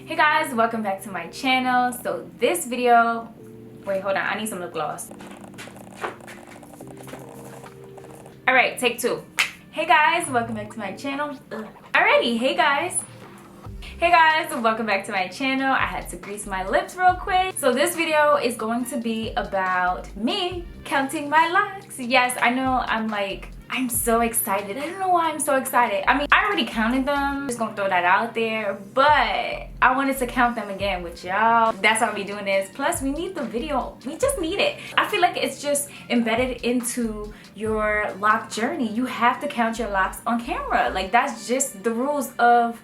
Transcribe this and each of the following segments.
Hey guys, welcome back to my channel. So this video, wait, hold on, I need some lip gloss. All right, take two. Hey guys, welcome back to my channel. Alrighty, hey guys, welcome back to my channel. I had to grease my lips real quick. So this video is going to be about me counting my locks. Yes, I know, I'm so excited. I don't know why I'm so excited. I mean, I already counted them. Just gonna throw that out there, but I wanted to count them again with y'all. That's why we doing this. Plus, we need the video. We just need it. I feel like it's just embedded into your lock journey. You have to count your locks on camera. Like, that's just the rules of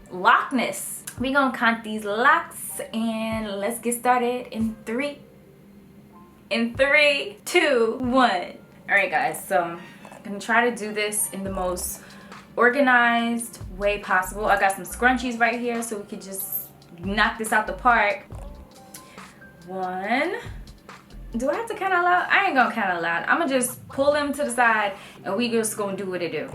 lockness. We gonna count these locks and let's get started in three, two, one. All right, guys. So I'm gonna try to do this in the most organized way possible. I got some scrunchies right here so we could just knock this out the park. One. Do I have to count out loud? I ain't gonna count out loud. I'm gonna just pull them to the side and we just gonna do what it do.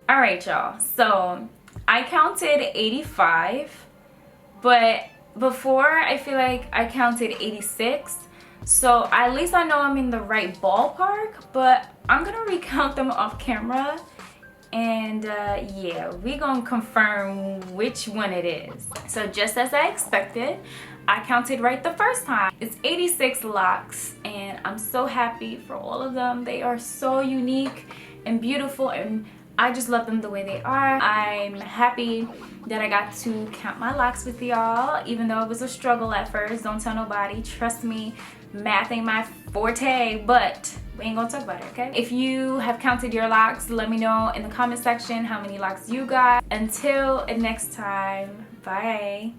All right, y'all, so I counted 85, but before I feel like I counted 86, so at least I know I'm in the right ballpark, but I'm gonna recount them off camera and yeah, we gonna confirm which one it is. So just as I expected, I counted right the first time. It's 86 locks and I'm so happy for all of them. They are so unique and beautiful and I just love them the way they are. I'm happy that I got to count my locks with y'all, even though it was a struggle at first. Don't tell nobody. Trust me, math ain't my forte, but we ain't gonna talk about it, okay? If you have counted your locks, let me know in the comment section how many locks you got. Until next time, bye.